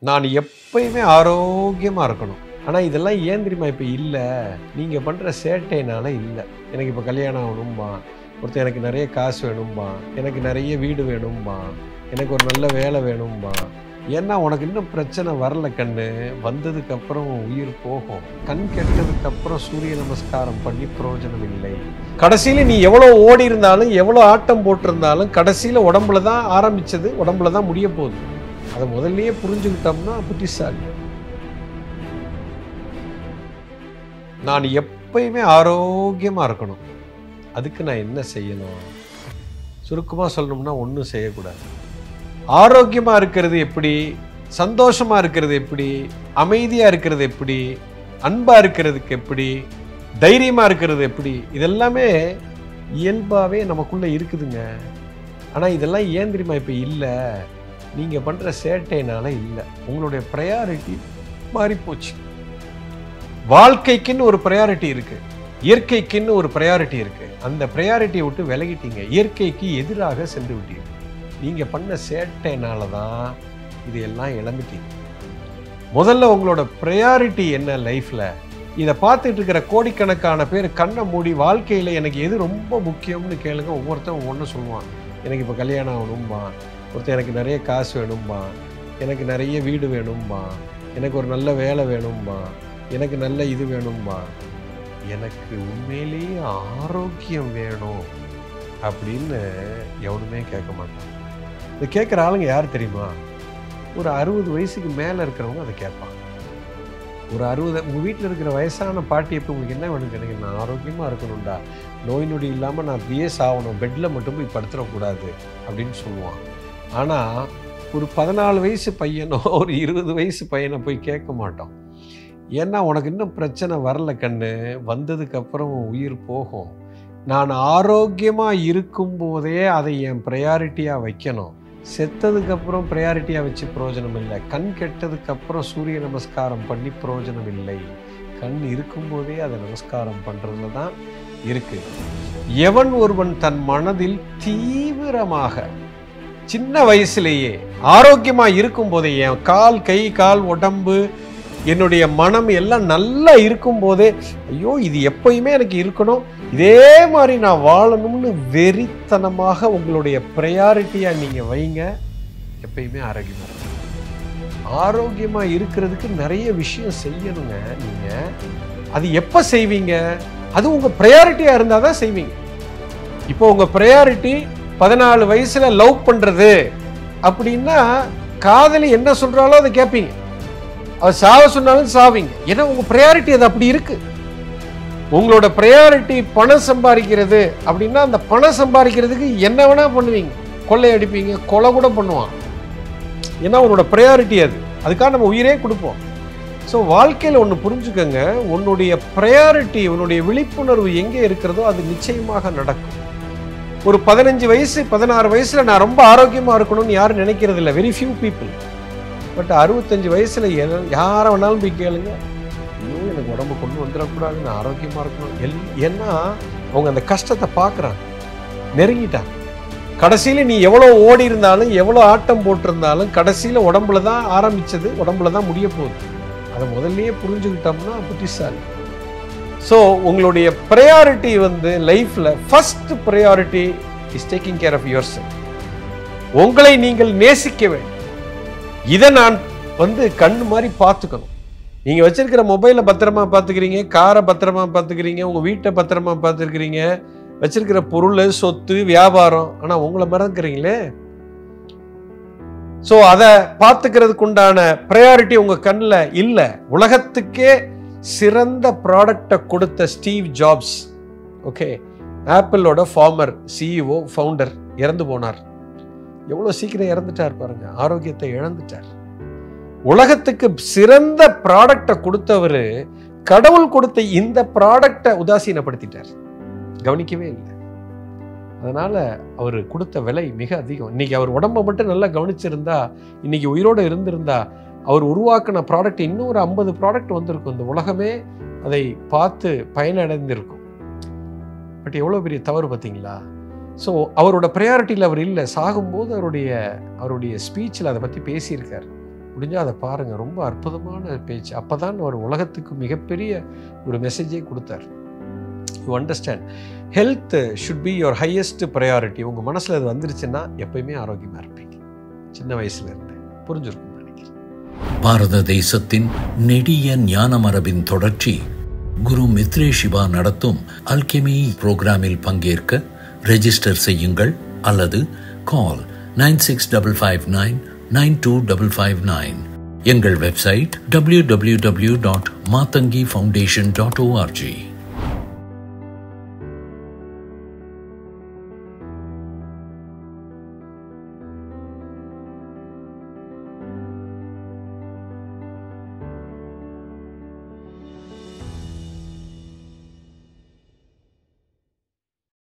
நான் எப்பயுமே ஆரோக்கியமா இருக்கணும். ஆனா இதெல்லாம் ஏன் தெரியுமா இப்ப இல்ல? நீங்க பண்ற சேட்டையினால இல்ல. எனக்கு இப்ப கல்யாணம் ஆகணும்பான். ஒருத்தன் எனக்கு நெறைய காசு வேணும்பான். எனக்கு நெறைய வீடு வேணும்பான். எனக்கு ஒரு நல்ல வேலை வேணும்பான். ஏன்னா உனக்கு இன்னும் பிரச்சனை வரல கண்ணு. வந்ததுக்கு அப்புறம் உன் உயிர் போகும். கண் கெட்டதுக்கு அப்புறம் சூரிய நமஸ்காரம் பண்ணி பிரயோஜனம் இல்லை. கடைசியில நீ எவ்வளோ ஓடி இருந்தாலும், எவ்வளோ ஆட்டம் போட்டிருந்தாலும், கடைசியில உடம்புல தான் ஆரம்பிச்சது, உடம்புல தான் முடிய போகுது. அதை முதல்லயே புரிஞ்சுக்கிட்டோம்னா புத்திசாலி. நான் எப்பயுமே ஆரோக்கியமா இருக்கணும். அதுக்கு நான் என்ன செய்யணும்? சுருக்கமா சொல்லணும்னா ஒன்றும் செய்யக்கூடாது. ஆரோக்கியமா இருக்கிறது எப்படி? சந்தோஷமா இருக்கிறது எப்படி? அமைதியா இருக்கிறது எப்படி? அன்பா இருக்கிறதுக்கு எப்படி? தைரியமா இருக்கிறது எப்படி? இதெல்லாமே இயல்பாவே நமக்குள்ள இருக்குதுங்க. ஆனா இதெல்லாம் ஏன் தெரியுமா இப்ப இல்ல? நீங்க பண்ற சேட்டையினால இல்ல. உங்களுடைய ப்ரையாரிட்டி மாறி போச்சு. வாழ்க்கைக்குன்னு ஒரு ப்ரையாரிட்டி இருக்கு. இயற்கைக்குன்னு ஒரு ப்ரையாரிட்டி இருக்கு. அந்த ப்ரையாரிட்டியை விட்டு விலகிட்டீங்க. இயற்கைக்கு எதிராக சென்று விட்டீங்க. நீங்க பண்ண சேட்டையினால தான் இதையெல்லாம் இழந்துட்டீங்க. முதல்ல உங்களோட ப்ரையாரிட்டி என்ன லைஃப்ல? இதை பார்த்துட்டு இருக்கிற கோடிக்கணக்கான பேர் கண்ணை மூடி வாழ்க்கையில எனக்கு எது ரொம்ப முக்கியம்னு கேளுங்க. ஒவ்வொருத்தரும் ஒன்று சொல்லுவான். எனக்கு இப்போ கல்யாணம் ஆகணும்பான். ஒருத்தர் எனக்கு நிறைய காசு வேணும்பான். எனக்கு நிறைய வீடு வேணும்பான். எனக்கு ஒரு நல்ல வேலை வேணும்பான். எனக்கு நல்ல இது வேணும்பான். எனக்கு உண்மையிலேயே ஆரோக்கியம் வேணும் அப்படின்னு எவனுமே கேட்க மாட்டான். இதை கேட்குற ஆளுங்க யார் தெரியுமா? ஒரு 60 வயசுக்கு மேலே இருக்கிறவங்க அதை கேட்பாங்க. ஒரு 60 உங்கள் வீட்டில் இருக்கிற வயசான பாட்டி எப்போ உங்களுக்கு என்ன வேணும் கேட்டீங்க? நான் ஆரோக்கியமாக இருக்கணும்டா, நோய் நொடி இல்லாமல் நான் அப்படியே சாகணும், பெட்டில் மட்டும் போய் படுத்துடக்கூடாது அப்படின்னு சொல்லுவான். ஆனால் ஒரு 14 வயசு பையனோ ஒரு 20 வயசு பையனை போய் கேட்க மாட்டோம். ஏன்னா உனக்கு இன்னும் பிரச்சனை வரல கண்ணு. வந்ததுக்கப்புறம் உயிர் போகும். நான் ஆரோக்கியமாக இருக்கும்போதே அதை என் ப்ரையாரிட்டியாக வைக்கணும். செத்ததுக்கப்புறம் ப்ரையாரிட்டியாக வச்சு பிரயோஜனம் இல்லை. கண் கெட்டதுக்கப்புறம் சூரிய நமஸ்காரம் பண்ணி பிரயோஜனம் இல்லை. கண் இருக்கும்போதே அதை நமஸ்காரம் பண்ணுறதுல தான் இருக்கு. எவன் ஒருவன் தன் மனதில் தீவிரமாக சின்ன வயசுலேயே ஆரோக்கியமாக இருக்கும்போதே, என் கால் கை கால் உடம்பு என்னுடைய மனம் எல்லாம் நல்லா இருக்கும்போதே, ஐயோ இது எப்பயுமே எனக்கு இருக்கணும், இதே மாதிரி நான் வாழணும்னு வெறித்தனமாக உங்களுடைய ப்ரையாரிட்டியா நீங்க வைங்க. எப்பயுமே ஆரோக்கியமா இருக்கும். ஆரோக்கியமா இருக்கிறதுக்கு நிறைய விஷயம் செய்யணுங்க. நீங்க அது எப்ப செய்வீங்க? அது உங்க ப்ரையாரிட்டியா இருந்தா தான் செய்வீங்க. இப்போ உங்க ப்ரையாரிட்டி 14 வயசுல லவ் பண்றது அப்படின்னா, காதலி என்ன சொல்றாலோ அதை கேட்பீங்க. அது சாவ சொன்னாலும் சாவீங்க. ஏன்னா உங்க ப்ரையாரிட்டி அது அப்படி இருக்கு. உங்களோட ப்ரையாரிட்டி பணம் சம்பாதிக்கிறது அப்படின்னா, அந்த பணம் சம்பாதிக்கிறதுக்கு என்ன வேணா பண்ணுவீங்க. கொள்ளை அடிப்பீங்க, கொலை கூட பண்ணுவான். ஏன்னா உன்னோட ப்ரையாரிட்டி அது. அதுக்காக நம்ம உயிரே கொடுப்போம். ஸோ வாழ்க்கையில் ஒன்று புரிஞ்சுக்கங்க, உன்னுடைய ப்ரையாரிட்டி, உன்னுடைய விழிப்புணர்வு எங்கே இருக்கிறதோ அது நிச்சயமாக நடக்கும். ஒரு 15 வயசு 16 வயசுல நான் ரொம்ப ஆரோக்கியமா இருக்கணும்னு யாரும் நினைக்கிறது இல்லை. Very few people. பட் 65 வயசுல யாரை வேணாலும் போய் கேளுங்க, ஐயோ எனக்கு உடம்பு கொண்டு வந்துடக்கூடாது, நான் ஆரோக்கியமா இருக்கணும். ஏன்னா அவங்க அந்த கஷ்டத்தை பார்க்குறாங்க, நெருங்கிட்டாங்க. கடைசியில நீ எவ்வளோ ஓடி இருந்தாலும், எவ்வளோ ஆட்டம் போட்டிருந்தாலும், கடைசியில உடம்புல தான் ஆரம்பிச்சது, உடம்புல தான் முடிய போகுது. அதை முதல்லயே புரிஞ்சுக்கிட்டோம்னா புத்திசாலி. ஸோ உங்களுடைய ப்ரையாரிட்டி லைஃப்ல first priority is taking care of yourself. உங்களை நீங்கள் நேசிக்க வேண்டும். இதை நான் கண்ணு மாதிரி பார்த்துக்கணும். நீங்க வச்சிருக்கிற மொபைலை பத்திரமா பார்த்துக்கிறீங்க, காரை பத்திரமா பார்த்துக்கிறீங்க, உங்க வீட்டை பத்திரமா பார்த்துக்கிறீங்க, வச்சிருக்கிற பொருள், சொத்து, வியாபாரம், ஆனா உங்களை மறந்துக்கிறீங்களே. ஸோ அதை பார்த்துக்கிறதுக்கு உண்டான ப்ரையாரிட்டி உங்க கண்ணில் இல்லை. உலகத்துக்கே சிறந்த ப்ராடக்டை கொடுத்த ஸ்டீவ் ஜாப்ஸ், ஓகே, ஆப்பிளோட ஃபார்மர் சிஇஓ ஃபவுண்டர், இறந்து போனார். எவ்வளோ சீக்கிரம் இறந்துட்டார் பாருங்க. ஆரோக்கியத்தை இழந்துட்டார். உலகத்துக்கு சிறந்த ப்ராடக்டை கொடுத்தவர் கடவுள் கொடுத்த இந்த ப்ராடக்டை உதாசீனப்படுத்திட்டார், கவனிக்கவே இல்லை. அதனால அவர் கொடுத்த விலை மிக அதிகம். இன்னைக்கு அவர் உடம்பை மட்டும் நல்லா கவனிச்சிருந்தா, இன்னைக்கு உயிரோடு இருந்திருந்தா, அவர் உருவாக்கின ப்ராடக்ட் இன்னும் ஒரு 50 ப்ராடக்ட் வந்திருக்கும். இந்த உலகமே அதை பார்த்து பயனடைந்திருக்கும். பட் எவ்வளோ பெரிய தவறு பார்த்தீங்களா? ஸோ அவரோட ப்ரையாரிட்டியில் அவர் இல்லை. சாகும்போது அவருடைய ஸ்பீச்சில் அதை பற்றி பேசியிருக்கார். முடிஞ்சால் அதை பாருங்கள், ரொம்ப அற்புதமான பேச்சு. அப்போ தான் அவர் உலகத்துக்கு மிகப்பெரிய ஒரு மெசேஜே கொடுத்தார். You understand, health should be your highest priority. உங்கள் மனசில் அது வந்துருச்சுன்னா எப்பயுமே ஆரோக்கியமாக இருப்பீங்க. சின்ன வயசுல இருந்து புரிஞ்சிருக்கும் நினைக்கிறேன். பாரத தேசத்தின் நெடிய ஞான மரபின் தொடர்ச்சி குரு மித்ரே சிவா நடத்தும் அல்கெமி புரோகிராமில் பங்கேற்க ரெஜிஸ்டர் செய்யுங்கள் அல்லது கால் 9655992559. எங்கள் வெப்சைட் www.matangifoundation.org.